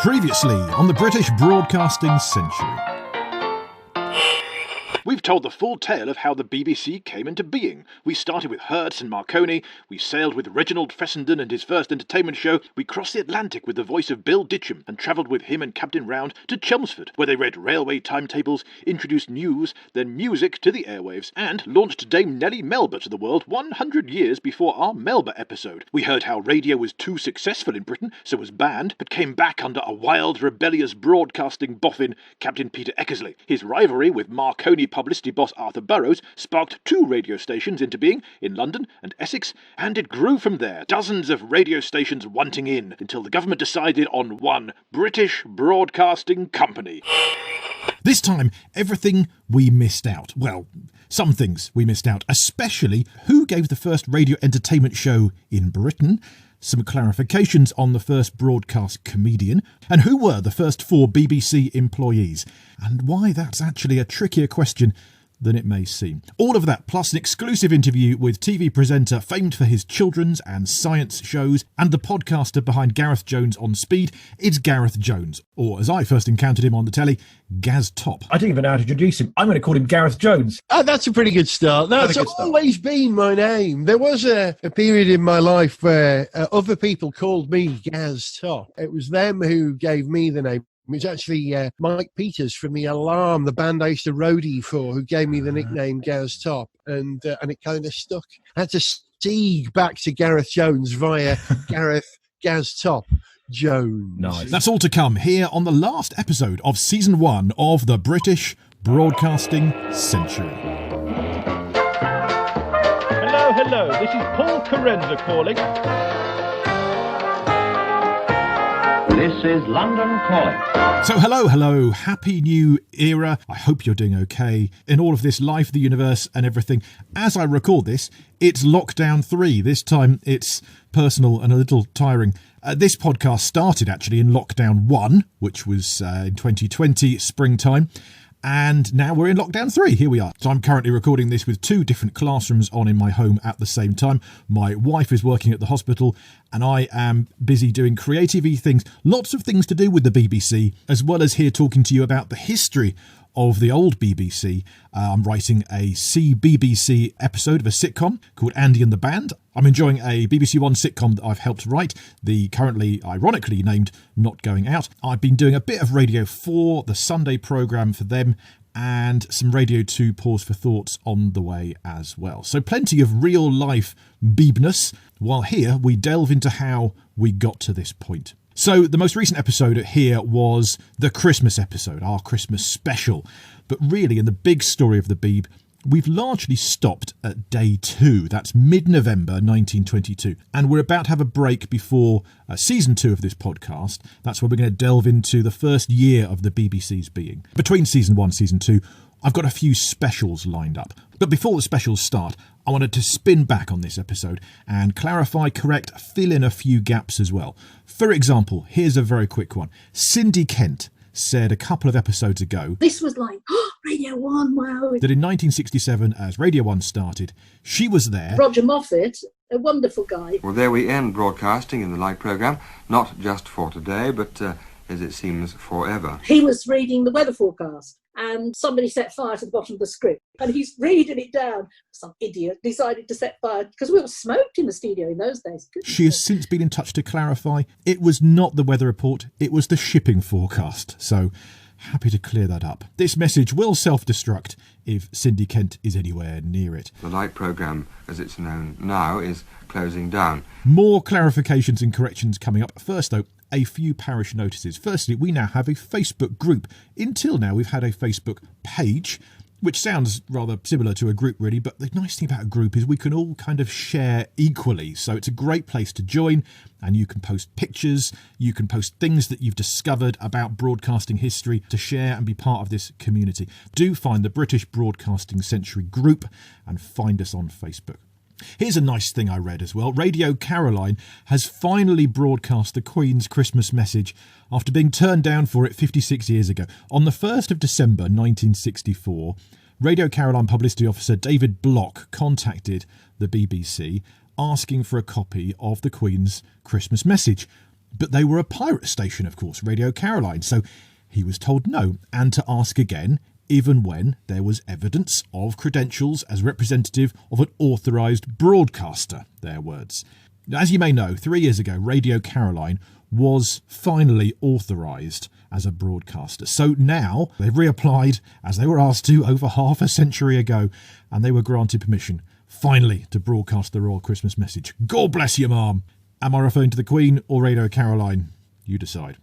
Previously on the British Broadcasting Century. We've told the full tale of how the BBC came into being. We started with Hertz and Marconi, we sailed with Reginald Fessenden and his first entertainment show, we crossed the Atlantic with the voice of Bill Ditcham and travelled with him and Captain Round to Chelmsford, where they read railway timetables, introduced news, then music to the airwaves, and launched Dame Nellie Melba to the world 100 years before our Melba episode. We heard how radio was too successful in Britain, so was banned, but came back under a wild, rebellious broadcasting boffin, Captain Peter Eckersley. His rivalry with Marconi publicity boss Arthur Burrows sparked two radio stations into being in London and Essex, and it grew from there, dozens of radio stations wanting in, until the government decided on one British Broadcasting Company. This time, everything we missed out. Well, some things we missed out, especially who gave the first radio entertainment show in Britain, some clarifications on the first broadcast comedian, and who were the first 4 BBC employees, and why that's actually a trickier question than it may seem. All of that, plus an exclusive interview with TV presenter famed for his children's and science shows, and the podcaster behind Gareth Jones on Speed. It's Gareth Jones, or as I first encountered him on the telly, Gaz Top. I didn't even know how to introduce him. I'm going to call him Gareth Jones. Oh, that's a pretty good start. No, it's always been my name. There was a period in my life where other people called me Gaz Top. It was them who gave me the name. It was actually Mike Peters from The Alarm, the band I used to roadie for, who gave me the nickname Gaz Top, and it kind of stuck. I had to steeg back to Gareth Jones via Gareth Gaz Top Jones. Nice. That's all to come here on the last episode of Season 1 of the British Broadcasting Century. Hello, this is Paul Carenza calling. This is London Calling. So hello, happy new era. I hope you're doing okay in all of this life, the universe and everything. As I record this, it's lockdown 3. This time it's personal and a little tiring. This podcast started actually in lockdown 1, which was in 2020 springtime. And now we're in lockdown 3. Here we are. So I'm currently recording this with 2 different classrooms on in my home at the same time. My wife is working at the hospital and I am busy doing creative-y things. Lots of things to do with the BBC, as well as here talking to you about the history of the old BBC. I'm writing a CBBC episode of a sitcom called Andy and the Band. I'm enjoying a BBC One sitcom that I've helped write, the currently ironically named Not Going Out. I've been doing a bit of Radio 4, the Sunday programme for them, and some Radio 2 Pause for Thoughts on the way as well. So plenty of real life beebness, while here we delve into how we got to this point. So the most recent episode here was the Christmas episode, our Christmas special. But really, in the big story of the Beeb, we've largely stopped at day 2. That's mid-November 1922. And we're about to have a break before season 2 of this podcast. That's where we're going to delve into the first year of the BBC's being. Between season 1 and season 2, I've got a few specials lined up. But before the specials start, I wanted to spin back on this episode and clarify, correct, fill in a few gaps as well. For example, here's a very quick one. Cindy Kent said a couple of episodes ago, this was like, Radio 1, wow. That in 1967, as Radio 1 started, she was there. Roger Moffat, a wonderful guy. Well, there we end broadcasting in the light programme, not just for today, but as it seems, forever. He was reading the weather forecast and somebody set fire to the bottom of the script and he's reading it down. Some idiot decided to set fire, because we all smoked in the studio in those days. She has since been in touch to clarify it was not the weather report, it was the shipping forecast. So happy to clear that up. This message will self-destruct if Cindy Kent is anywhere near it. The light programme, as it's known now, is closing down. More clarifications and corrections coming up. First, though, a few parish notices. Firstly, we now have a Facebook group. Until now, we've had a Facebook page, which sounds rather similar to a group, really, but the nice thing about a group is we can all kind of share equally. So it's a great place to join, and you can post pictures, you can post things that you've discovered about broadcasting history to share and be part of this community. Do find the British Broadcasting Century group and find us on Facebook. Here's a nice thing I read as well. Radio Caroline has finally broadcast the Queen's Christmas message after being turned down for it 56 years ago. On the 1st of December 1964, Radio Caroline publicity officer David Block contacted the BBC asking for a copy of the Queen's Christmas message. But they were a pirate station, of course, Radio Caroline, so he was told no, and to ask again, even when there was evidence of credentials as representative of an authorised broadcaster, their words. As you may know, 3 years ago, Radio Caroline was finally authorised as a broadcaster. So now they've reapplied, as they were asked to over half a century ago, and they were granted permission, finally, to broadcast the Royal Christmas message. God bless you, Ma'am. Am I referring to the Queen or Radio Caroline? You decide.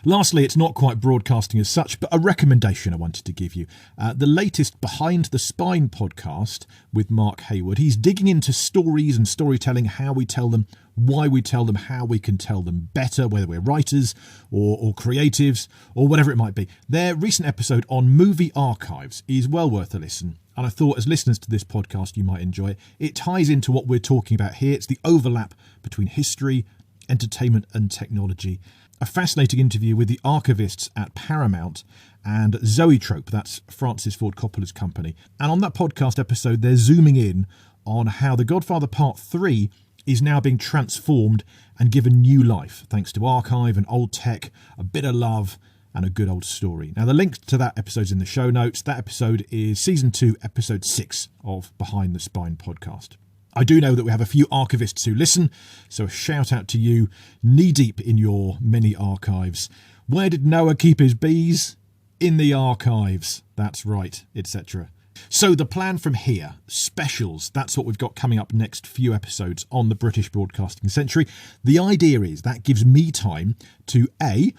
Lastly, it's not quite broadcasting as such, but a recommendation I wanted to give you. The latest Behind the Spine podcast with Mark Hayward. He's digging into stories and storytelling, how we tell them, why we tell them, how we can tell them better, whether we're writers or creatives or whatever it might be. Their recent episode on movie archives is well worth a listen. And I thought as listeners to this podcast, you might enjoy it. It ties into what we're talking about here. It's the overlap between history, entertainment and technology. A fascinating interview with the archivists at Paramount and Zoetrope, that's Francis Ford Coppola's company. And on that podcast episode, they're zooming in on how The Godfather Part 3 is now being transformed and given new life, thanks to archive and old tech, a bit of love and a good old story. Now, the link to that episode's in the show notes. That episode is Season 2, Episode 6 of Behind the Spine podcast. I do know that we have a few archivists who listen, so a shout out to you, knee-deep in your many archives. Where did Noah keep his bees? In the archives. That's right, etc. So the plan from here, specials, that's what we've got coming up next few episodes on the British Broadcasting Century. The idea is that gives me time to A,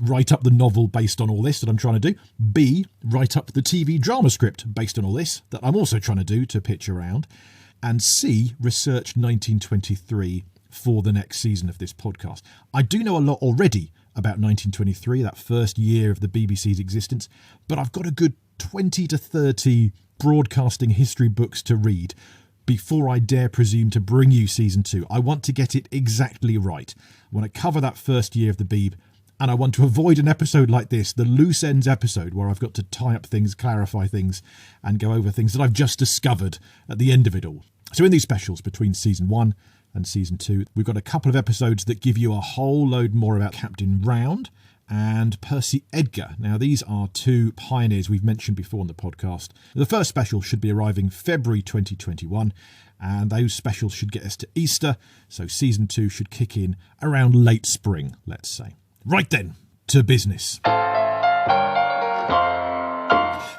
write up the novel based on all this that I'm trying to do, B, write up the TV drama script based on all this that I'm also trying to do to pitch around, and C, research 1923 for the next season of this podcast. I do know a lot already about 1923, that first year of the BBC's existence, but I've got a good 20 to 30 broadcasting history books to read before I dare presume to bring you season 2. I want to get it exactly right. I want to cover that first year of the Beeb, and I want to avoid an episode like this, the loose ends episode, where I've got to tie up things, clarify things, and go over things that I've just discovered at the end of it all. So in these specials between season 1 and season 2, we've got a couple of episodes that give you a whole load more about Captain Round and Percy Edgar. Now, these are two pioneers we've mentioned before on the podcast. The first special should be arriving February 2021, and those specials should get us to Easter, so season 2 should kick in around late spring, let's say. Right then, to business.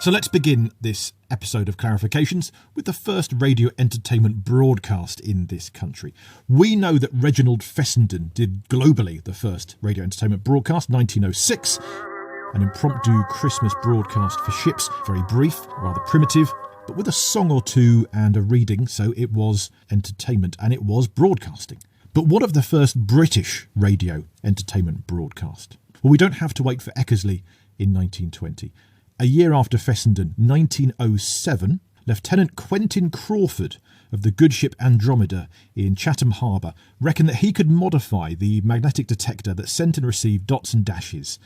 So let's begin this episode of Clarifications with the first radio entertainment broadcast in this country. We know that Reginald Fessenden did globally the first radio entertainment broadcast, 1906, an impromptu Christmas broadcast for ships, very brief, rather primitive, but with a song or two and a reading, so it was entertainment and it was broadcasting. But what of the first British radio entertainment broadcast? Well, we don't have to wait for Eckersley in 1920. A year after Fessenden, 1907, Lieutenant Quentin Crauford of the good ship Andromeda in Chatham Harbour reckoned that he could modify the magnetic detector that sent and received dots and dashes.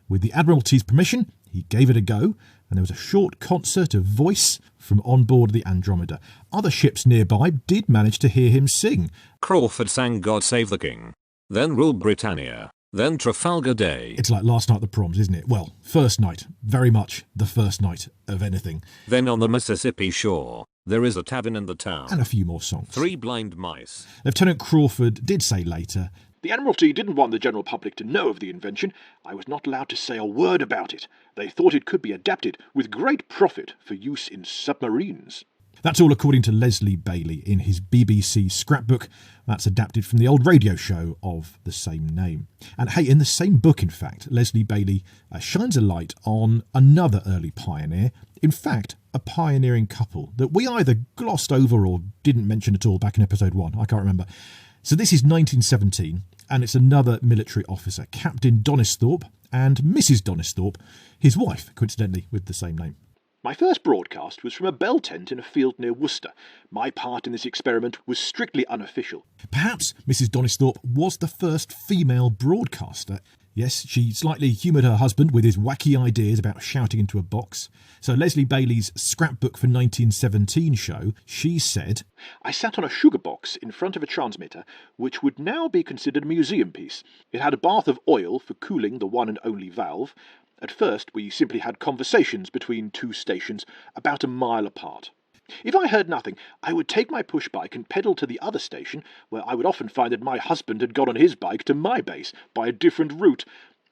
With the Admiralty's permission, he gave it a go, and there was a short concert of voice from on board the Andromeda. Other ships nearby did manage to hear him sing. Crauford sang God Save the King, then Rule Britannia, then Trafalgar Day. It's like last night at the proms, isn't it? Well, first night, very much the first night of anything. Then on the Mississippi shore, there is a tavern in the town. And a few more songs. 3 blind mice. Lieutenant Crauford did say later, "The Admiralty didn't want the general public to know of the invention. I was not allowed to say a word about it. They thought it could be adapted with great profit for use in submarines." That's all according to Leslie Bailey in his BBC scrapbook. That's adapted from the old radio show of the same name. And hey, in the same book, in fact, Leslie Bailey shines a light on another early pioneer. In fact, a pioneering couple that we either glossed over or didn't mention at all back in episode 1. I can't remember. So this is 1917, and it's another military officer, Captain Donisthorpe and Mrs Donisthorpe, his wife, coincidentally, with the same name. "My first broadcast was from a bell tent in a field near Worcester. My part in this experiment was strictly unofficial." Perhaps Mrs Donisthorpe was the first female broadcaster. Yes, she slightly humoured her husband with his wacky ideas about shouting into a box. So Leslie Bailey's Scrapbook for 1917 show, she said, I sat on a sugar box in front of a transmitter which would now be considered a museum piece. It had a bath of oil for cooling the one and only valve. At first we simply had conversations between two stations about a mile apart. If I heard nothing, I would take my push bike and pedal to the other station, where I would often find that my husband had got on his bike to my base by a different route.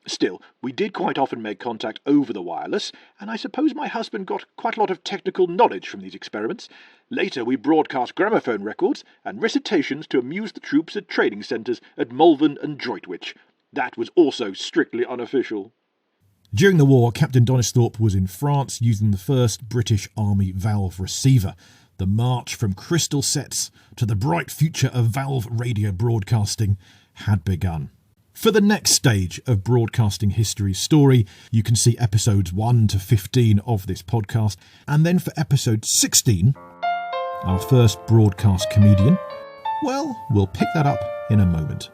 Still, we did quite often make contact over the wireless, and I suppose my husband got quite a lot of technical knowledge from these experiments. Later we broadcast gramophone records and recitations to amuse the troops at training centres at Malvern and Droitwich. That was also strictly unofficial. During the war, Captain Donisthorpe was in France using the first British Army valve receiver. The march from crystal sets to the bright future of valve radio broadcasting had begun. For the next stage of broadcasting history's story, you can see episodes 1 to 15 of this podcast. And then for episode 16, our first broadcast comedian, well, we'll pick that up in a moment.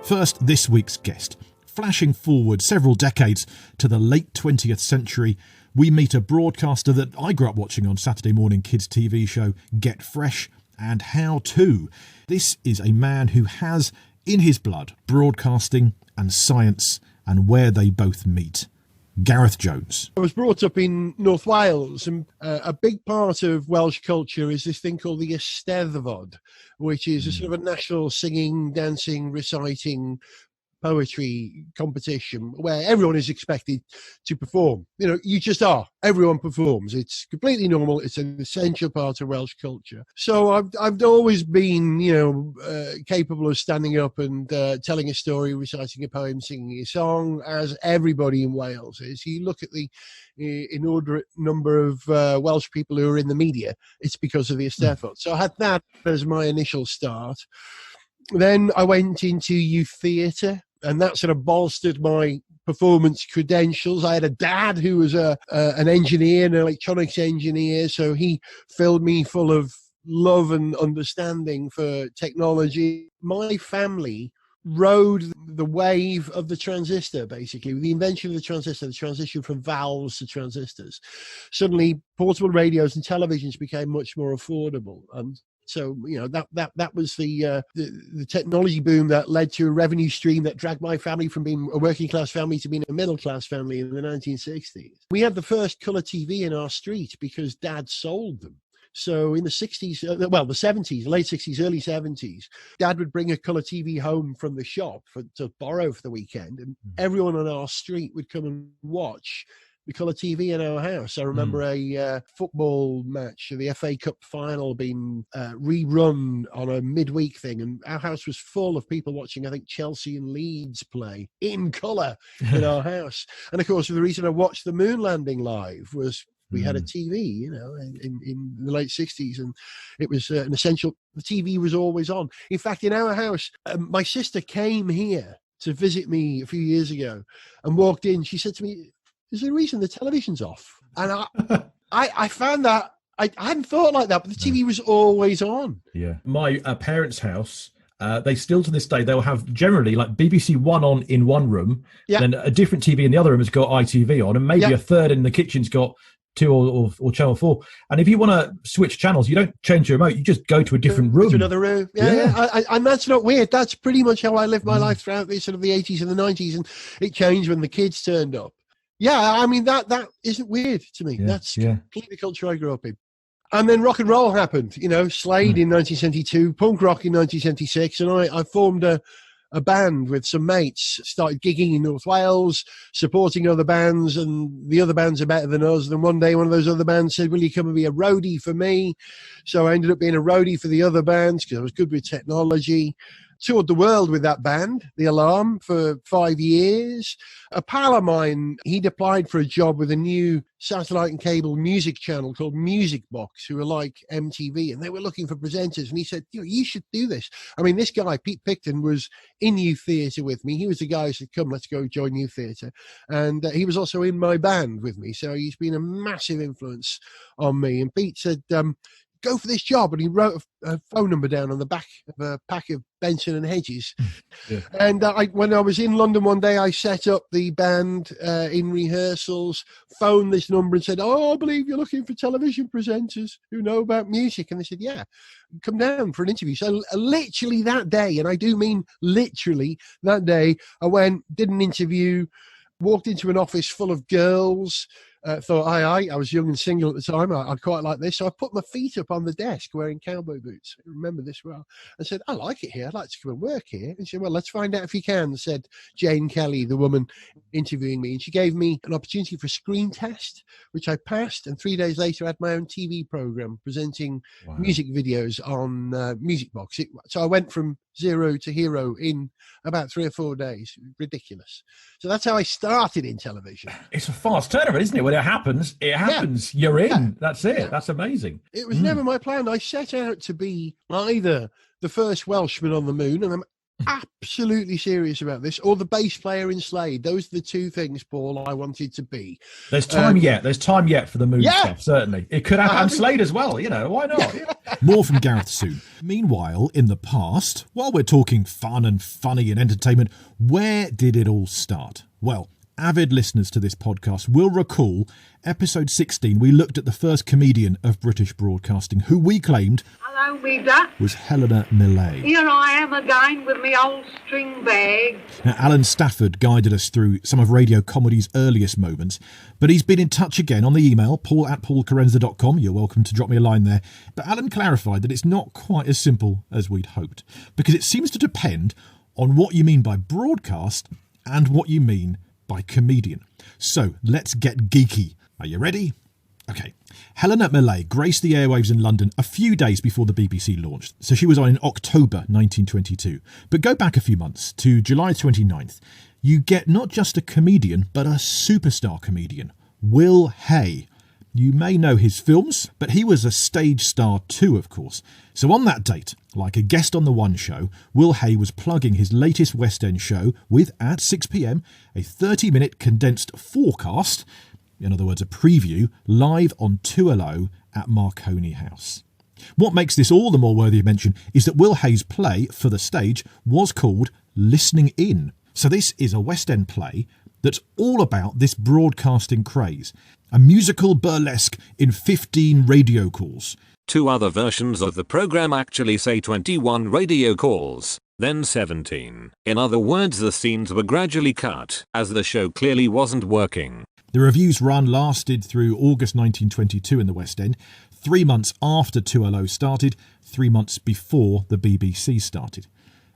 First, this week's guest. Flashing forward several decades to the late 20th century, we meet a broadcaster that I grew up watching on Saturday morning kids' TV show Get Fresh and How To. This is a man who has in his blood broadcasting and science and where they both meet. Gareth Jones. I was brought up in North Wales, and a big part of Welsh culture is this thing called the Eisteddfod, which is a sort of a national singing, dancing, reciting poetry competition where everyone is expected to perform. You know, you just are. Everyone performs. It's completely normal. It's an essential part of Welsh culture. So I've always been, capable of standing up and telling a story, reciting a poem, singing a song, as everybody in Wales is. You look at the inordinate number of Welsh people who are in the media, it's because of the Eisteddfod. So I had that as my initial start. Then I went into youth theatre, and that sort of bolstered my performance credentials. I had a dad who was an engineer, an electronics engineer, so he filled me full of love and understanding for technology. My family rode the wave of the transistor, basically. With the invention of the transistor, the transition from valves to transistors, suddenly portable radios and televisions became much more affordable. And so, that was the technology boom that led to a revenue stream that dragged my family from being a working class family to being a middle class family in the 1960s. We had the first colour TV in our street because Dad sold them. So in the 60s, the 70s, late 60s, early 70s, Dad would bring a colour TV home from the shop to borrow for the weekend, and everyone on our street would come and watch the colour TV in our house. I remember a football match, the FA Cup final, being rerun on a midweek thing, and our house was full of people watching, I think, Chelsea and Leeds play in colour in our house. And of course, the reason I watched the moon landing live was we had a TV, in the late 60s, and it was an essential. The TV was always on. In fact, in our house, my sister came here to visit me a few years ago and walked in. She said to me, "Is there a reason the television's off?" And I found that, I hadn't thought like that, but the TV was always on. Yeah. My parents' house, they still to this day, they'll have generally like BBC One on in one room, then a different TV in the other room has got ITV on, and maybe a third in the kitchen's got 2 or Channel 4. And if you want to switch channels, you don't change your remote, you just go to a different room. To another room. And that's not weird. That's pretty much how I lived my life throughout the sort of the 80s and the 90s, and it changed when the kids turned up. Yeah, I mean, that isn't weird to me. That's completely the culture I grew up in. And then rock and roll happened, Slade in 1972, punk rock in 1976, and I formed a band with some mates, started gigging in North Wales, supporting other bands, and the other bands are better than us. And one day one of those other bands said, "Will you come and be a roadie for me?" So I ended up being a roadie for the other bands because I was good with technology. Toured the world with that band, The Alarm, for 5 years. A pal of mine, he'd applied for a job with a new satellite and cable music channel called Music Box, who are like MTV, and they were looking for presenters. And he said, "You should do this." I mean, this guy, Pete Picton, was in youth theatre with me. He was the guy who said, "Come, let's go join youth theatre." And he was also in my band with me. So he's been a massive influence on me. And Pete said, go for this job. And he wrote a phone number down on the back of a pack of Benson and Hedges. Yeah. And when I was in London one day, I set up the band in rehearsals, phoned this number and said, I believe you're looking for television presenters who know about music. And they said, yeah, come down for an interview. So literally that day, and I do mean literally that day, I went, did an interview, walked into an office full of girls, thought, I was young and single at the time. I'd quite like this. So I put my feet up on the desk wearing cowboy boots. I remember this well. I said, I like it here. I'd like to come and work here. And she said, well, let's find out if you can, said Jane Kelly, the woman interviewing me. And she gave me an opportunity for a screen test, which I passed. And 3 days later, I had my own TV program presenting music videos on Music Box. So I went from zero to hero in about 3 or 4 days. Ridiculous. So that's how I started in television. It's a fast turnaround, isn't it? When it happens, yeah. You're in. Yeah. That's it. Yeah. That's amazing. It was never my plan. I set out to be either the first Welshman on the moon, and I'm absolutely serious about this, or the bass player in Slade. Those are the two things, Paul, I wanted to be. There's time yet. There's time yet for the moon stuff, certainly. It could happen. And Slade as well, why not? Yeah. More from Gareth soon. Meanwhile, in the past, while we're talking fun and funny and entertainment, where did it all start? Well, avid listeners to this podcast will recall episode 16, we looked at the first comedian of British broadcasting, who we claimed was Helena Millais. Here I am again with my old string bag. Now, Alan Stafford guided us through some of radio comedy's earliest moments, but he's been in touch again on the email, paul@paulcarenza.com. You're welcome to drop me a line there. But Alan clarified that it's not quite as simple as we'd hoped, because it seems to depend on what you mean by broadcast and what you mean by comedian. So let's get geeky. Are you ready? Okay. Helena Millais graced the airwaves in London a few days before the BBC launched, so she was on in October 1922. But go back a few months to July 29th. You get not just a comedian, but a superstar comedian, Will Hay. You may know his films, but he was a stage star too, of course. So on that date, like a guest on the One Show, Will Hay was plugging his latest West End show with, at 6 p.m, a 30-minute condensed forecast, in other words, a preview, live on 2LO at Marconi House. What makes this all the more worthy of mention is that Will Hay's play for the stage was called Listening In. So this is a West End play that's all about this broadcasting craze. A musical burlesque in 15 radio calls. 2 other versions of the programme actually say 21 radio calls, then 17. In other words, the scenes were gradually cut, as the show clearly wasn't working. The revue's run lasted through August 1922 in the West End, 3 months after 2LO started, 3 months before the BBC started.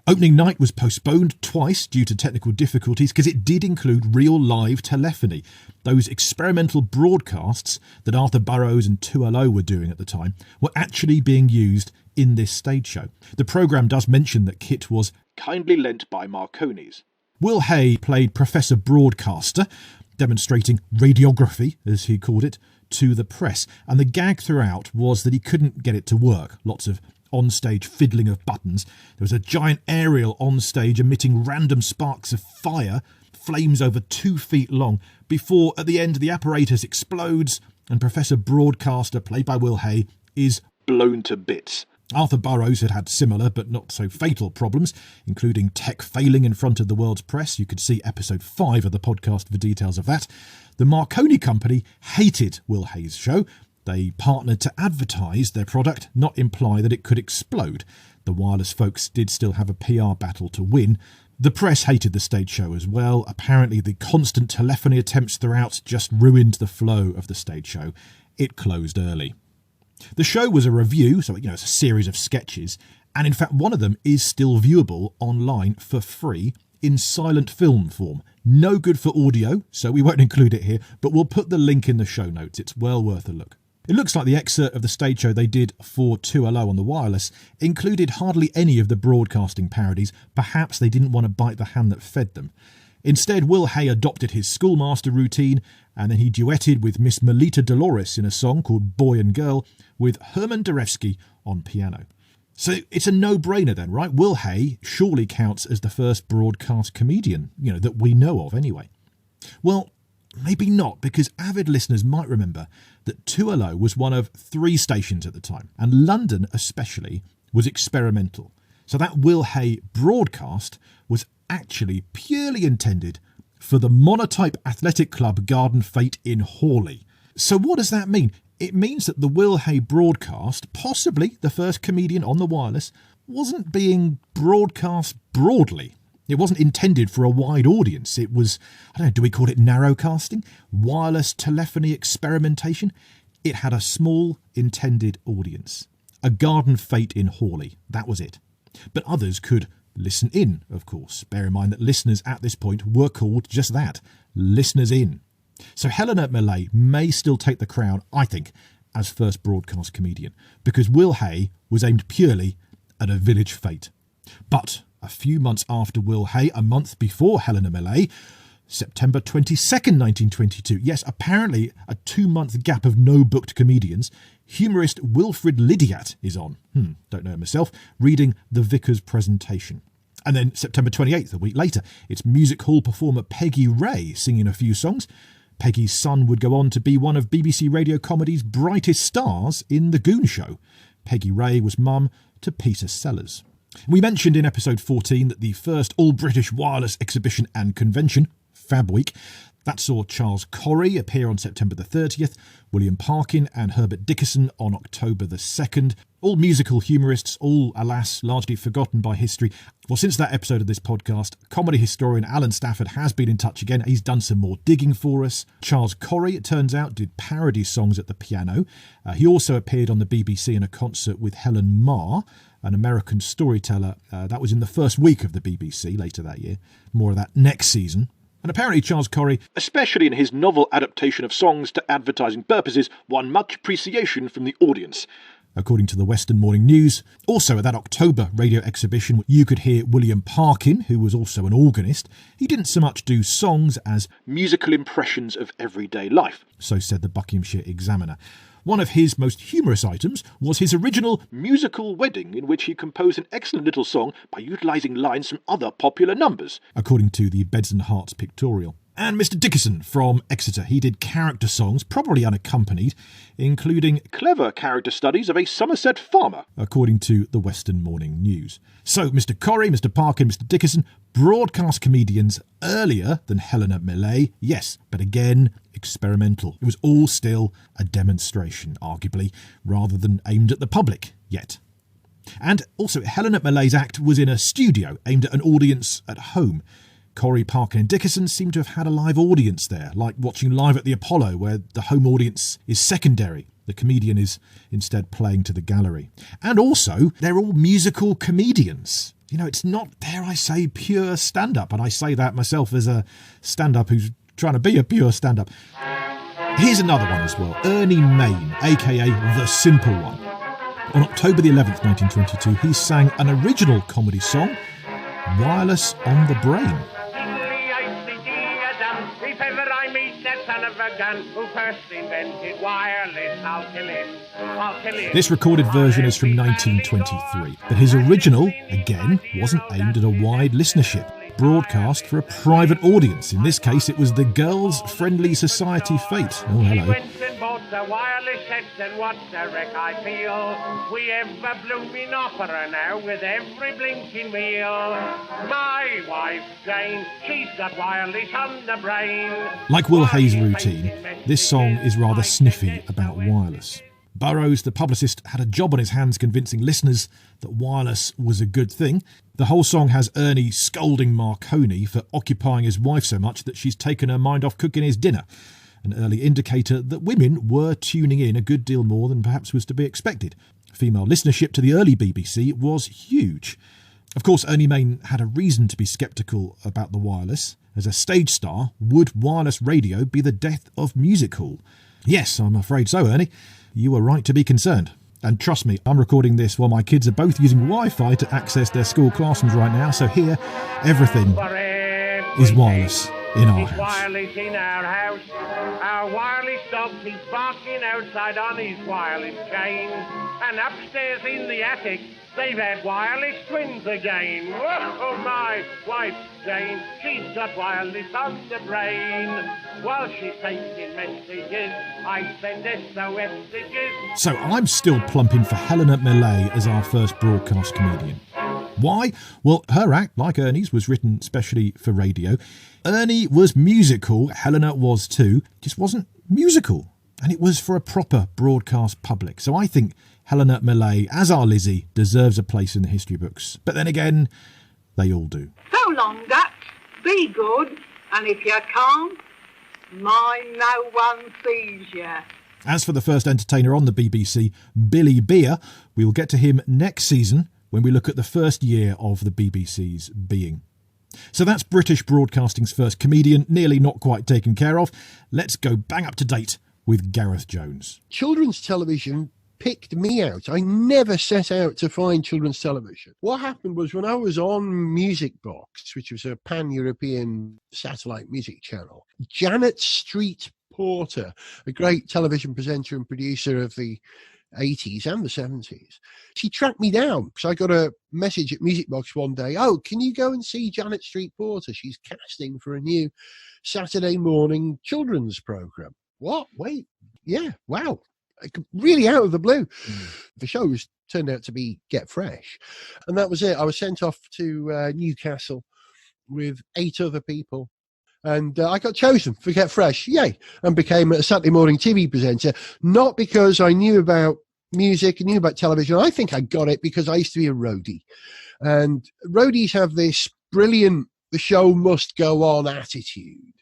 Opening night was postponed twice due to technical difficulties because it did include real live telephony. Those experimental broadcasts that Arthur Burrows and 2LO were doing at the time were actually being used in this stage show. The programme does mention that kit was kindly lent by Marconi's. Will Hay played Professor Broadcaster, demonstrating radiography, as he called it, to the press. And the gag throughout was that he couldn't get it to work. Lots of on-stage fiddling of buttons. There was a giant aerial on stage emitting random sparks of fire, flames over 2 feet long, before at the end the apparatus explodes and Professor Broadcaster, played by Will Hay, is blown to bits. Arthur Burrows had had similar but not so fatal problems, including tech failing in front of the world's press. You could see episode 5 of the podcast for details of that. The Marconi Company hated Will Hay's show. They partnered to advertise their product, not imply that it could explode. The wireless folks did still have a PR battle to win. The press hated the stage show as well. Apparently the constant telephony attempts throughout just ruined the flow of the stage show. It closed early. The show was a revue, so it's a series of sketches, and in fact one of them is still viewable online for free in silent film form. No good for audio, so we won't include it here, but we'll put the link in the show notes. It's well worth a look. It looks like the excerpt of the stage show they did for 2LO on the wireless included hardly any of the broadcasting parodies. Perhaps they didn't want to bite the hand that fed them. Instead, Will Hay adopted his schoolmaster routine, and then he duetted with Miss Melita Dolores in a song called Boy and Girl with Herman Darewski on piano. So it's a no-brainer then, right? Will Hay surely counts as the first broadcast comedian, that we know of anyway. Well, maybe not, because avid listeners might remember that 2LO was one of 3 stations at the time, and London especially was experimental. So that Will Hay broadcast was actually purely intended for the monotype athletic club Garden Fete in Hawley. So what does that mean? It means that the Will Hay broadcast, possibly the first comedian on the wireless, wasn't being broadcast broadly. It wasn't intended for a wide audience. It was, I don't know, do we call it narrowcasting? Wireless telephony experimentation? It had a small intended audience. A Garden Fete in Hawley, that was it. But others could listen in, of course. Bear in mind that listeners at this point were called just that, listeners in. So Helena Millais may still take the crown, I think, as first broadcast comedian, because Will Hay was aimed purely at a village fete. But a few months after Will Hay, a month before Helena Millais, September 22nd, 1922, yes, apparently a 2-month gap of no booked comedians, humorist Wilfrid Liddiatt is on, don't know myself, reading the Vicar's presentation. And then September 28th, a week later, it's music hall performer Peggy Rae singing a few songs. Peggy's son would go on to be one of BBC Radio Comedy's brightest stars in The Goon Show. Peggy Rae was mum to Peter Sellers. We mentioned in episode 14 that the first all-British wireless exhibition and convention, Fab Week, that saw Charles Cory appear on September the 30th, William Parkyn and Herbert Dickeson on October the 2nd. All musical humourists, all, alas, largely forgotten by history. Well, since that episode of this podcast, comedy historian Alan Stafford has been in touch again. He's done some more digging for us. Charles Cory, it turns out, did parody songs at the piano. He also appeared on the BBC in a concert with Helen Marr, an American storyteller. That was in the first week of the BBC later that year. More of that next season. And apparently Charles Cory, especially in his novel adaptation of songs to advertising purposes, won much appreciation from the audience. According to the Western Morning News, also at that October radio exhibition, you could hear William Parkyn, who was also an organist. He didn't so much do songs as musical impressions of everyday life, so said the Buckinghamshire Examiner. One of his most humorous items was his original musical wedding, in which he composed an excellent little song by utilising lines from other popular numbers, according to the Beds and Hearts pictorial. And Mr. Dickeson from Exeter, he did character songs, probably unaccompanied, including clever character studies of a Somerset farmer, according to the Western Morning News. So Mr. Cory, Mr. Parkyn, Mr. Dickeson, broadcast comedians earlier than Helena Millais, yes, but again, experimental. It was all still a demonstration, arguably, rather than aimed at the public yet. And also, Helena Millais' act was in a studio aimed at an audience at home. Cory, Parkyn and Dickeson seem to have had a live audience there, like watching Live at the Apollo, where the home audience is secondary. The comedian is instead playing to the gallery. And also, they're all musical comedians. You know, it's not, dare I say, pure stand-up. And I say that myself as a stand-up who's trying to be a pure stand-up. Here's another one as well. Ernie Mayne, a.k.a. The Simple One. On October the 11th, 1922, he sang an original comedy song, Wireless on the Brain. This recorded version is from 1923, but his original, again, wasn't aimed at a wide listenership. Broadcast for a private audience. In this case, it was the Girls' Friendly Society Fete. Oh, hello. The wireless sets and what a wreck I feel. We have a blooming opera now with every blinking wheel. My wife Jane, she's got wireless on the brain. Like Will Hay's routine, this song is rather sniffy about wireless. Burroughs, the publicist, had a job on his hands convincing listeners that wireless was a good thing. The whole song has Ernie scolding Marconi for occupying his wife so much that she's taken her mind off cooking his dinner. An early indicator that women were tuning in a good deal more than perhaps was to be expected. Female listenership to the early BBC was huge. Of course, Ernie Mayne had a reason to be sceptical about the wireless. As a stage star, would wireless radio be the death of music hall? Yes, I'm afraid so, Ernie. You were right to be concerned. And trust me, I'm recording this while my kids are both using Wi-Fi to access their school classrooms right now, so here, everything is wireless in our house. Wireless in our house. Our wireless dog keeps barking outside on his wireless chain. And upstairs in the attic, they've had wireless twins again. Oh, my wife, Jane, she's got wireless on the brain. While she's taking messages, I send SOS messages. So I'm still plumping for Helena Millais as our first broadcast comedian. Why? Well, her act, like Ernie's, was written specially for radio. Ernie was musical, Helena was too, just wasn't musical. And it was for a proper broadcast public. So I think Helena Millais, as our Lizzie, deserves a place in the history books. But then again, they all do. So long, Dutch. Be good, and if you can't, mind no one sees you. As for the first entertainer on the BBC, Billy Beer, we'll get to him next season when we look at the first year of the BBC's being. So that's British broadcasting's first comedian, nearly not quite taken care of. Let's go bang up to date with Gareth Jones. Children's television picked me out. I never set out to find children's television. What happened was when I was on Music Box, which was a pan-European satellite music channel, Janet Street Porter, a great television presenter and producer of the 80s and the 70s, she tracked me down because I got a message at Music Box one day. Oh, can you go and see Janet Street Porter? She's casting for a new Saturday morning children's program. What? Wait. Yeah. Wow. Really out of the blue. The show turned out to be Get Fresh. And that was it. I was sent off to Newcastle with 8 other people. And I got chosen for Get Fresh. Yay. And became a Saturday morning TV presenter. Not because I knew about music and knew about television. I think I got it because I used to be a roadie. And roadies have this brilliant, the show must go on attitude.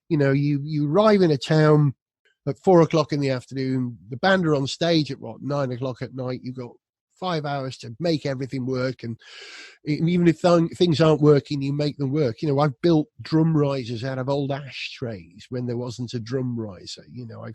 You know, you arrive in a town at 4 o'clock in the afternoon, the band are on stage at 9 o'clock at night. You've got 5 hours to make everything work. And even if things aren't working, you make them work. You know, I've built drum risers out of old ashtrays when there wasn't a drum riser. You know, I've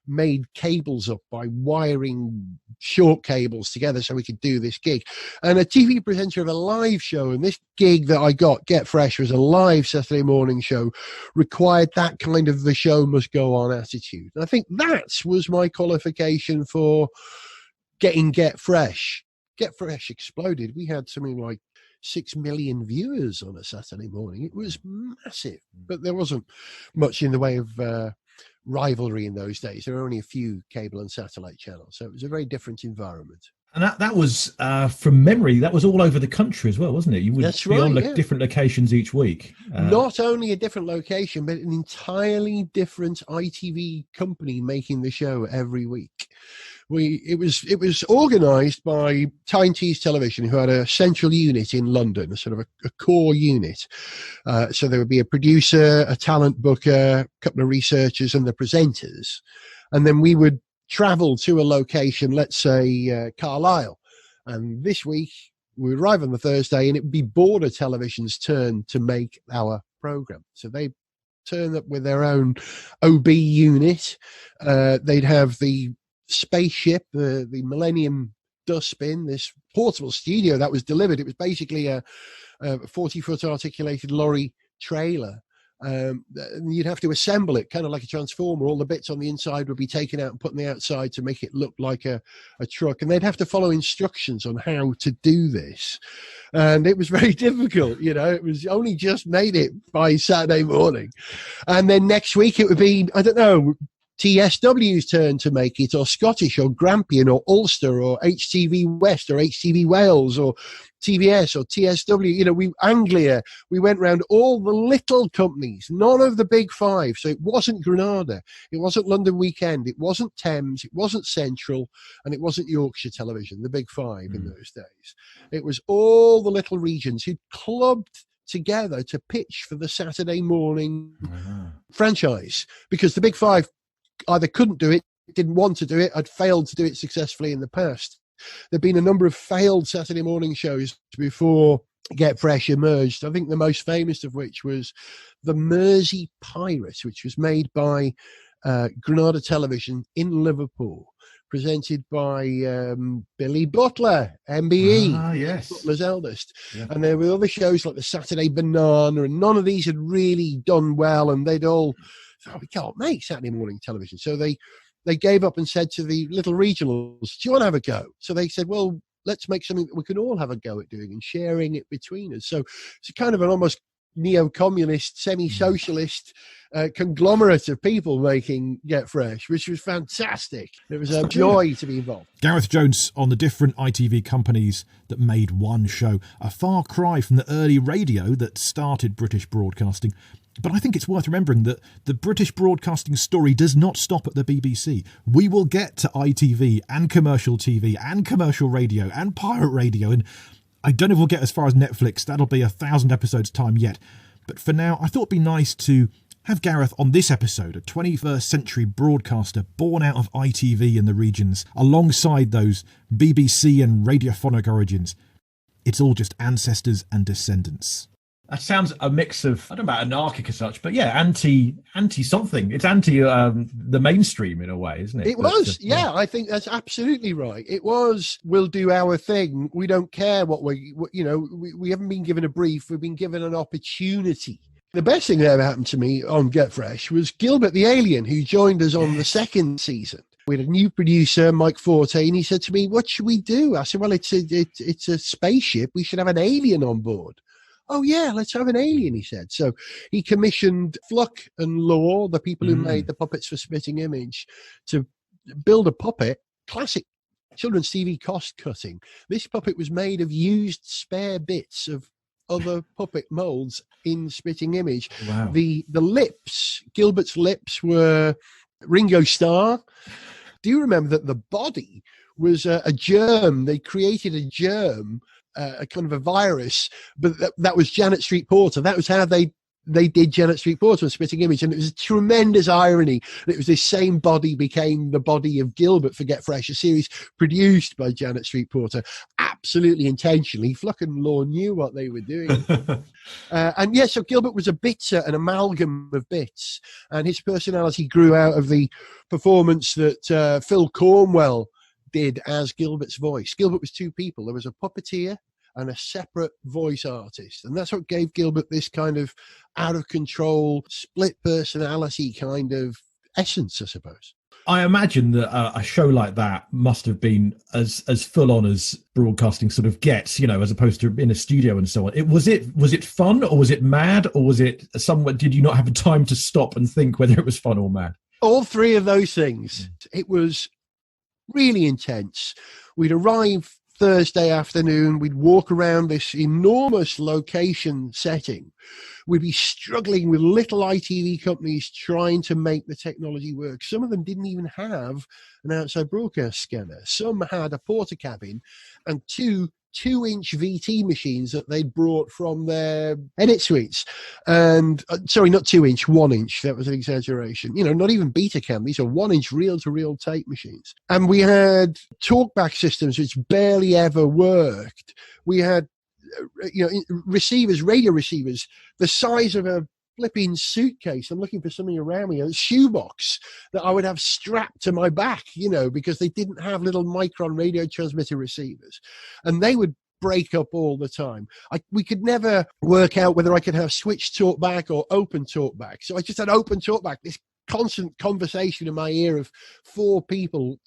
made cables up by wiring short cables together so we could do this gig. And a TV presenter of a live show, and this gig that I got, Get Fresh, was a live Saturday morning show, required that kind of the show must go on attitude. And I think that was my qualification for getting Get Fresh. Get Fresh exploded. We had something like 6 million viewers on a Saturday morning. It was massive, but there wasn't much in the way of rivalry in those days. There were only a few cable and satellite channels, so it was a very different environment. And that was, from memory, that was all over the country as well, wasn't it? You would That's be right, on yeah. different locations each week. Not only a different location, but an entirely different ITV company making the show every week. It was organised by Tyne-Tees Television, who had a central unit in London, a sort of a core unit. So there would be a producer, a talent booker, a couple of researchers, and the presenters. And then we would travel to a location, let's say Carlisle. And this week we would arrive on the Thursday, and it would be Border Television's turn to make our programme. So they turn up with their own OB unit. They'd have the spaceship, the Millennium Dustbin, this portable studio that was delivered. It was basically a 40-foot articulated lorry trailer. And you'd have to assemble it kind of like a transformer. All the bits on the inside would be taken out and put on the outside to make it look like a truck. And they'd have to follow instructions on how to do this. And it was very difficult, you know. It was only just made it by Saturday morning. And then next week it would be, I don't know, TSW's turn to make it, or Scottish, or Grampian, or Ulster, or HTV West, or HTV Wales, or TVS, or TSW. You know, Anglia. We went round all the little companies, none of the big five. So it wasn't Granada, it wasn't London Weekend, it wasn't Thames, it wasn't Central, and it wasn't Yorkshire Television, the big five in those days. It was all the little regions who clubbed together to pitch for the Saturday morning franchise, because the big five either couldn't do it, didn't want to do it, had failed to do it successfully in the past. There'd been a number of failed Saturday morning shows before Get Fresh emerged. I think the most famous of which was The Mersey Pirate, which was made by Granada Television in Liverpool, presented by Billy Butler, MBE, yes, Butler's eldest. Yeah. And there were other shows like the Saturday Banana, and none of these had really done well, and they'd all thought, we can't make Saturday morning television. So they gave up and said to the little regionals, do you want to have a go? So they said, well, let's make something that we can all have a go at doing and sharing it between us. So it's kind of an almost neo-communist, semi-socialist conglomerate of people making Get Fresh, which was fantastic. It was a joy to be involved. Gareth Jones on the different ITV companies that made one show, a far cry from the early radio that started British broadcasting. But I think it's worth remembering that the British broadcasting story does not stop at the BBC. We will get to ITV and commercial TV and commercial radio and pirate radio, and I don't know if we'll get as far as Netflix. That'll be 1,000 episodes time yet. But for now, I thought it'd be nice to have Gareth on this episode, a 21st century broadcaster born out of ITV in the regions, alongside those BBC and radiophonic origins. It's all just ancestors and descendants. That sounds a mix of, I don't know about anarchic as such, but yeah, anti something. It's anti the mainstream in a way, isn't it? It was, yeah. I think that's absolutely right. It was, we'll do our thing. We don't care what we haven't been given a brief. We've been given an opportunity. The best thing that ever happened to me on Get Fresh was Gilbert the Alien, who joined us on the second season. We had a new producer, Mike Forte, and he said to me, "What should we do?" I said, "Well, it's a spaceship. We should have an alien on board." "Oh, yeah, let's have an alien," he said. So he commissioned Fluck and Law, the people who made the puppets for Spitting Image, to build a puppet, classic children's TV cost-cutting. This puppet was made of used spare bits of other puppet molds in Spitting Image. Wow. The lips, Gilbert's lips, were Ringo Starr. Do you remember that the body was a germ? They created a germ, a kind of a virus, but that was Janet Street Porter. That was how they did Janet Street Porter and Spitting Image, and it was a tremendous irony that it was this same body became the body of Gilbert for Get Fresh, a series produced by Janet Street Porter, absolutely intentionally. Fluck and Law knew what they were doing. So Gilbert was a bit, an amalgam of bits, and his personality grew out of the performance that Phil Cornwell did as Gilbert's voice. Gilbert was two people. There was a puppeteer and a separate voice artist. And that's what gave Gilbert this kind of out of control, split personality kind of essence, I suppose. I imagine that a show like that must have been as full on as broadcasting sort of gets, as opposed to in a studio and so on. Was it fun, or was it mad, or was it somewhat, did you not have time to stop and think whether it was fun or mad? All three of those things. It was really intense. We'd arrive Thursday afternoon, we'd walk around this enormous location setting. We'd be struggling with little ITV companies trying to make the technology work. Some of them didn't even have an outside broadcast scanner. Some had a porter cabin and two 2-inch VT machines that they'd brought from their edit suites. And sorry, not 2-inch, 1-inch. That was an exaggeration. Not even Betacam. These are 1-inch reel-to-reel tape machines. And we had talkback systems which barely ever worked. We had receivers, radio receivers, the size of a flipping suitcase. I'm looking for something around me, a shoebox that I would have strapped to my back, because they didn't have little micron radio transmitter receivers, and they would break up all the time. We could never work out whether I could have switched talkback or open talkback. So I just had open talkback, this constant conversation in my ear of four people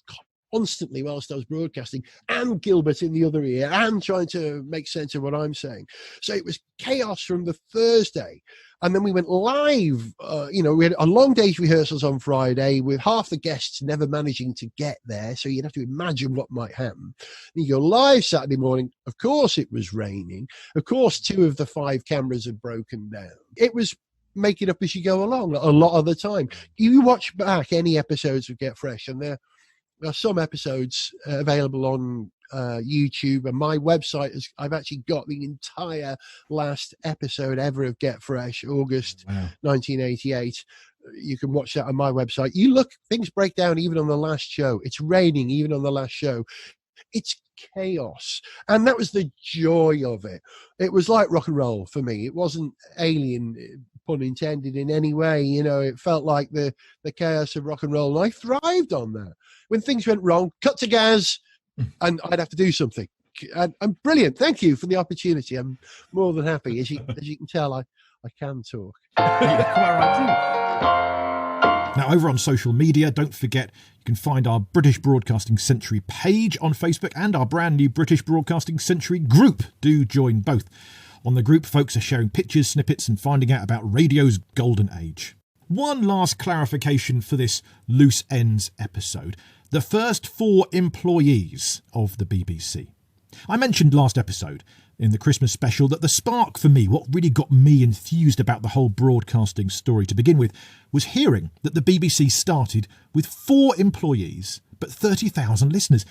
constantly whilst I was broadcasting, and Gilbert in the other ear, and trying to make sense of what I'm saying. So it was chaos from the Thursday. And then we went live. We had a long day's rehearsals on Friday with half the guests never managing to get there. So you'd have to imagine what might happen. Then you go live Saturday morning. Of course, it was raining. Of course, 2 of the 5 cameras had broken down. It was make it up as you go along a lot of the time. You watch back any episodes of Get Fresh, and there are some episodes available on YouTube, and my website I've actually got the entire last episode ever of Get Fresh, August 1988. You can watch that on my website. You look, things break down even on the last show. It's raining even on the last show. It's chaos, and that was the joy of it. It was like rock and roll for me. It wasn't alien, pun intended, in any way. It felt like the chaos of rock and roll, and I thrived on that. When things went wrong, cut to Gaz, and I'd have to do something. And I'm brilliant. Thank you for the opportunity. I'm more than happy. As you can tell, I can talk. Now, over on social media, don't forget you can find our British Broadcasting Century page on Facebook and our brand new British Broadcasting Century group. Do join both. On the group, folks are sharing pictures, snippets and finding out about radio's golden age. One last clarification for this Loose Ends episode. The first 4 employees of the BBC. I mentioned last episode in the Christmas special that the spark for me, what really got me enthused about the whole broadcasting story to begin with, was hearing that the BBC started with 4 employees but 30,000 listeners.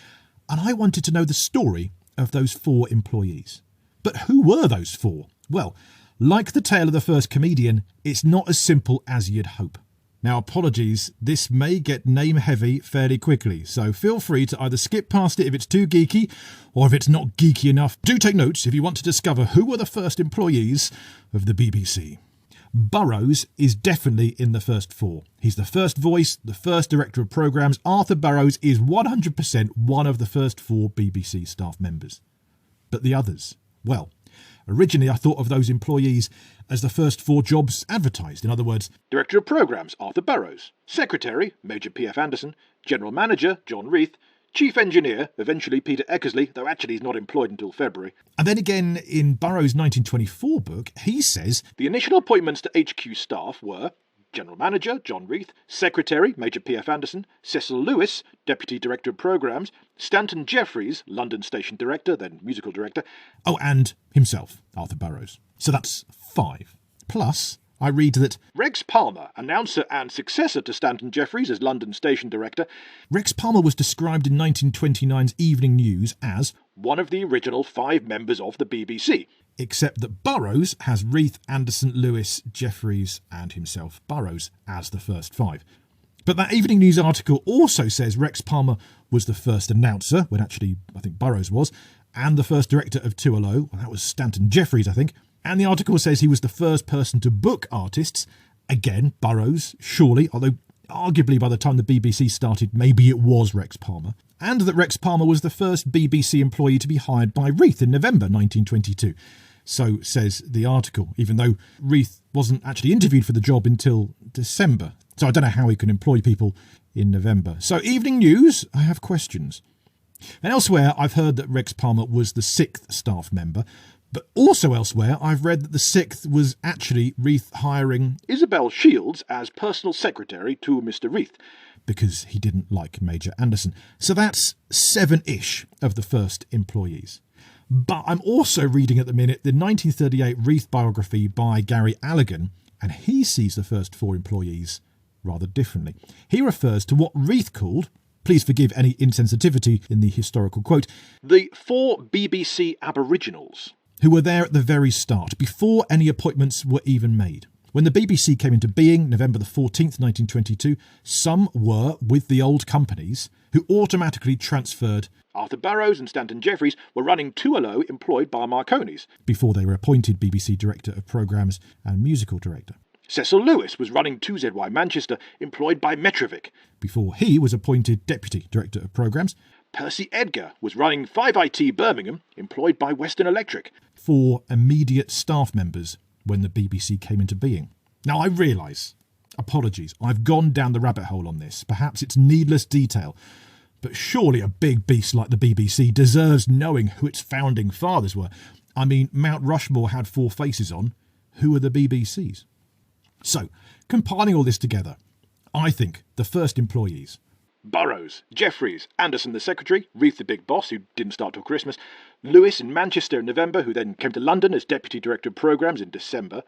And I wanted to know the story of those 4 employees. But who were those 4? Well, like the tale of the first comedian, it's not as simple as you'd hope. Now, apologies, this may get name heavy fairly quickly, so feel free to either skip past it if it's too geeky, or if it's not geeky enough, do take notes if you want to discover who were the first employees of the BBC. Burrows is definitely in the first 4. He's the first voice, the first director of programmes. Arthur Burrows is 100% one of the first 4 BBC staff members. But the others? Well, originally I thought of those employees as the first 4 jobs advertised. In other words, Director of Programmes, Arthur Burrows. Secretary, Major P.F. Anderson. General Manager, John Reith. Chief Engineer, eventually Peter Eckersley, though actually he's not employed until February. And then again, in Burrows' 1924 book, he says, the initial appointments to HQ staff were General Manager, John Reith, Secretary, Major P.F. Anderson, Cecil Lewis, Deputy Director of Programmes, Stanton Jeffries, London Station Director, then Musical Director. Oh, and himself, Arthur Burrows. So that's 5. Plus, I read that Rex Palmer, announcer and successor to Stanton Jeffries as London Station Director. Rex Palmer was described in 1929's Evening News as one of the original 5 members of the BBC. Except that Burrows has Reith, Anderson, Lewis, Jeffries and himself, Burrows, as the first 5. But that Evening News article also says Rex Palmer was the first announcer, when actually I think Burrows was, and the first director of 2LO, well, that was Stanton Jeffries, I think. And the article says he was the first person to book artists, again, Burrows, surely, although arguably by the time the BBC started, maybe it was Rex Palmer. And that Rex Palmer was the first BBC employee to be hired by Reith in November 1922. So says the article, even though Reith wasn't actually interviewed for the job until December. So I don't know how he can employ people in November. So Evening News, I have questions. And elsewhere, I've heard that Rex Palmer was the 6th staff member. But also elsewhere, I've read that the 6th was actually Reith hiring Isabel Shields as personal secretary to Mr. Reith, because he didn't like Major Anderson. So that's 7-ish of the first employees. But I'm also reading at the minute the 1938 Reith biography by Gary Allegan, and he sees the first 4 employees rather differently. He refers to what Reith called, please forgive any insensitivity in the historical quote, the 4 BBC Aboriginals, who were there at the very start, before any appointments were even made. When the BBC came into being, November the 14th, 1922, some were with the old companies who automatically transferred. Arthur Burrows and Stanton Jeffries were running 2LO employed by Marconi's, before they were appointed BBC Director of Programmes and Musical Director. Cecil Lewis was running 2ZY Manchester employed by Metrovic, before he was appointed Deputy Director of Programmes. Percy Edgar was running 5IT Birmingham employed by Western Electric. 4 immediate staff members when the BBC came into being. Now I realise, apologies, I've gone down the rabbit hole on this. Perhaps it's needless detail, but surely a big beast like the BBC deserves knowing who its founding fathers were. I mean, Mount Rushmore had 4 faces on. Who are the BBCs? So, compiling all this together, I think the first employees: Burrows, Jeffries, Anderson the secretary, Reith the big boss, who didn't start till Christmas, Lewis in Manchester in November, who then came to London as Deputy Director of Programmes in December,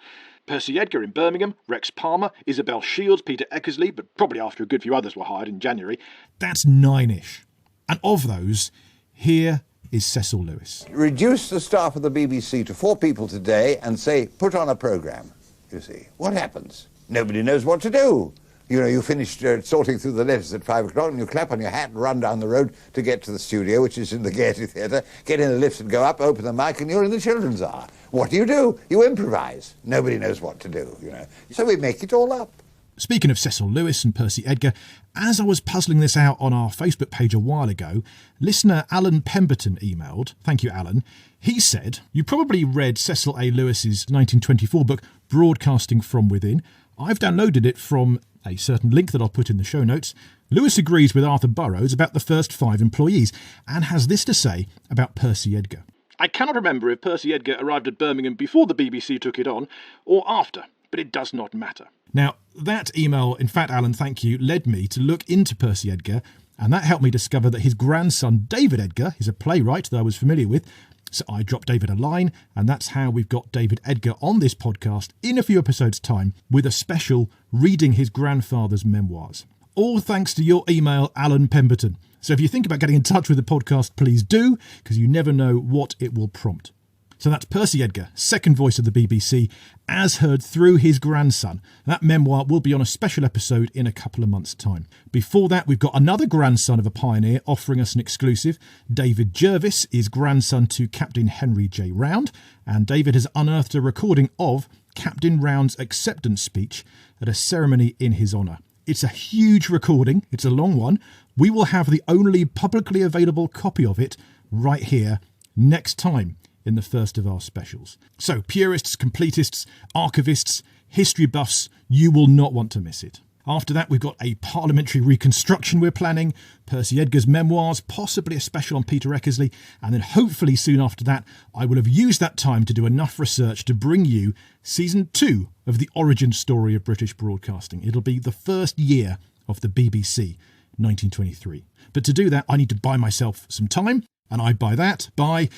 Percy Edgar in Birmingham, Rex Palmer, Isabel Shields, Peter Eckersley, but probably after a good few others were hired in January. That's 9-ish. And of those, here is Cecil Lewis. Reduce the staff of the BBC to 4 people today and say, put on a programme, you see. What happens? Nobody knows what to do. You know, you finish sorting through the letters at 5 o'clock and you clap on your hat and run down the road to get to the studio, which is in the Gaiety Theatre, get in the lift and go up, open the mic, and you're in the children's hour. What do? You improvise. Nobody knows what to do, you know. So we make it all up. Speaking of Cecil Lewis and Percy Edgar, as I was puzzling this out on our Facebook page a while ago, listener Alan Pemberton emailed. Thank you, Alan. He said, you probably read Cecil A. Lewis's 1924 book, Broadcasting from Within. I've downloaded it from a certain link that I'll put in the show notes. Lewis agrees with Arthur Burrows about the first 5 employees and has this to say about Percy Edgar. I cannot remember if Percy Edgar arrived at Birmingham before the BBC took it on, or after, but it does not matter. Now, that email, in fact, Alan, thank you, led me to look into Percy Edgar, and that helped me discover that his grandson, David Edgar, is a playwright that I was familiar with. So I dropped David a line, and that's how we've got David Edgar on this podcast in a few episodes' time with a special reading his grandfather's memoirs. All thanks to your email, Alan Pemberton. So if you think about getting in touch with the podcast, please do, because you never know what it will prompt. So that's Percy Edgar, second voice of the BBC, as heard through his grandson. That memoir will be on a special episode in a couple of months' time. Before that, we've got another grandson of a pioneer offering us an exclusive. David Jervis is grandson to Captain Henry J. Round, and David has unearthed a recording of Captain Round's acceptance speech at a ceremony in his honour. It's a huge recording. It's a long one. We will have the only publicly available copy of it right here next time in the first of our specials. So, purists, completists, archivists, history buffs, you will not want to miss it. After that, we've got a parliamentary reconstruction we're planning, Percy Edgar's memoirs, possibly a special on Peter Eckersley, and then hopefully soon after that, I will have used that time to do enough research to bring you Season 2 of the origin story of British broadcasting. It'll be the first year of the BBC, 1923. But to do that, I need to buy myself some time, and I buy that by,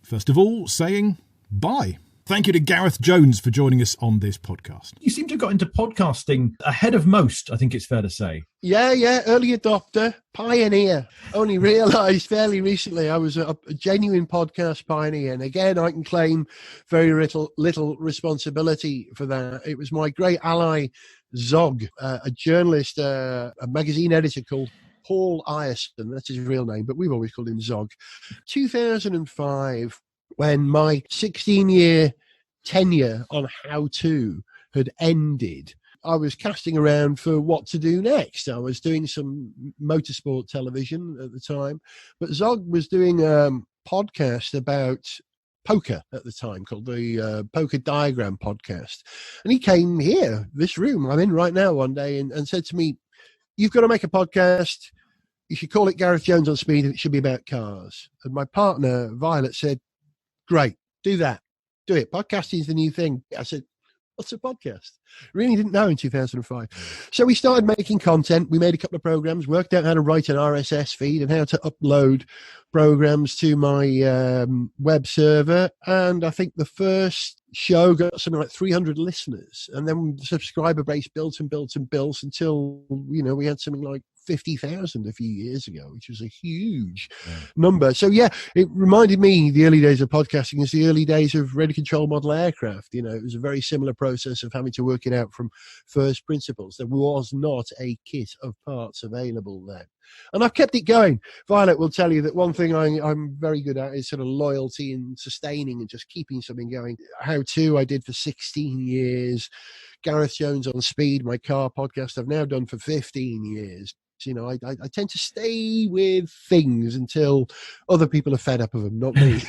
first of all, saying bye. Thank you to Gareth Jones for joining us on this podcast. You seem to have got into podcasting ahead of most, I think it's fair to say. Yeah, early adopter, pioneer. Only realised fairly recently I was a genuine podcast pioneer. And again, I can claim very little responsibility for that. It was my great ally, Zog, a journalist, a magazine editor called Paul Ireson. That's his real name, but we've always called him Zog. 2005, when my 16-year tenure on How To had ended, I was casting around for what to do next. I was doing some motorsport television at the time, but Zog was doing a podcast about poker at the time called the Poker Diagram Podcast. And he came here, this room I'm in right now, one day and said to me, "You've got to make a podcast. You should call it Gareth Jones on Speed, and it should be about cars." And my partner, Violet, said, "Great, do that. Do it. Podcasting is the new thing." I said, "What's a podcast?" Really didn't know in 2005. So we started making content. We made a couple of programs, worked out how to write an RSS feed and how to upload programs to my web server. And I think the first show got something like 300 listeners. And then the subscriber base built until, we had something like 50,000 a few years ago, which was a huge number. So yeah, it reminded me, the early days of podcasting is the early days of ready control model aircraft. It was a very similar process of having to work it out from first principles. There was not a kit of parts available then. And I've kept it going. Violet will tell you that one thing I'm very good at is sort of loyalty and sustaining and just keeping something going. How To I did for 16 years. Gareth Jones on Speed, my car podcast, I've now done for 15 years. I tend to stay with things until other people are fed up of them, not me.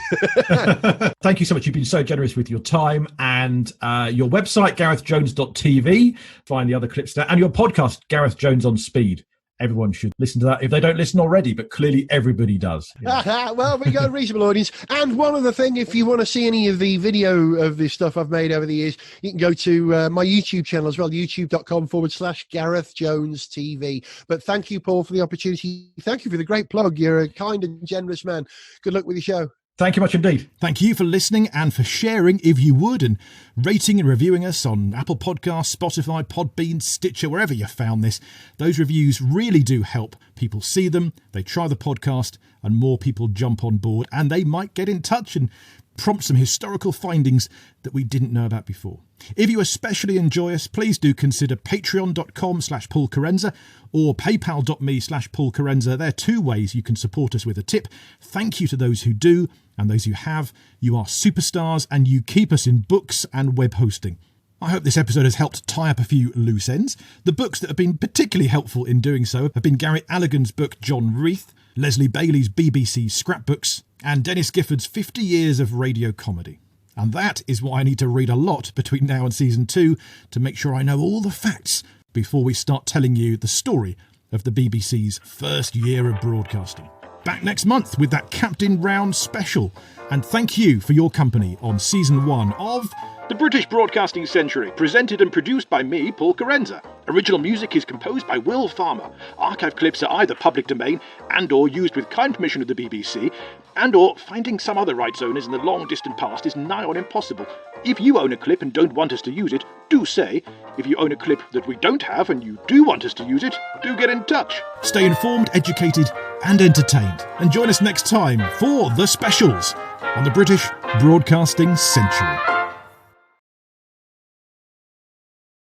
Thank you so much. You've been so generous with your time, and your website, garethjones.tv. Find the other clips there, and your podcast, Gareth Jones on Speed. Everyone should listen to that if they don't listen already, but clearly everybody does. Yeah. Well, we got a reasonable audience. And one other thing, if you want to see any of the video of this stuff I've made over the years, you can go to my YouTube channel as well, youtube.com/Gareth Jones TV. But thank you, Paul, for the opportunity. Thank you for the great plug. You're a kind and generous man. Good luck with your show. Thank you much indeed. Thank you for listening and for sharing, if you would, and rating and reviewing us on Apple Podcasts, Spotify, Podbean, Stitcher, wherever you found this. Those reviews really do help people see them, they try the podcast, and more people jump on board, and they might get in touch and prompt some historical findings that we didn't know about before. If you especially enjoy us, please do consider patreon.com/Paul Carenza or paypal.me/Paul Carenza. They're two ways you can support us with a tip. Thank you to those who do, and those who have. You are superstars, and you keep us in books and web hosting. I hope this episode has helped tie up a few loose ends. The books that have been particularly helpful in doing so have been Gary Allegan's book John Reith, Leslie Bailey's BBC Scrapbooks, and Dennis Gifford's 50 Years of Radio Comedy. And that is why I need to read a lot between now and season 2 to make sure I know all the facts before we start telling you the story of the BBC's first year of broadcasting. back next month with that Captain Round special. And thank you for your company on Season 1 of The British Broadcasting Century, presented and produced by me, Paul Carenza. Original music is composed by Will Farmer. Archive clips are either public domain and or used with kind permission of the BBC, and or finding some other rights owners in the long distant past is nigh on impossible. If you own a clip and don't want us to use it, do say. If you own a clip that we don't have and you do want us to use it, do get in touch. Stay informed, educated and entertained. And join us next time for The Specials on the British Broadcasting Century.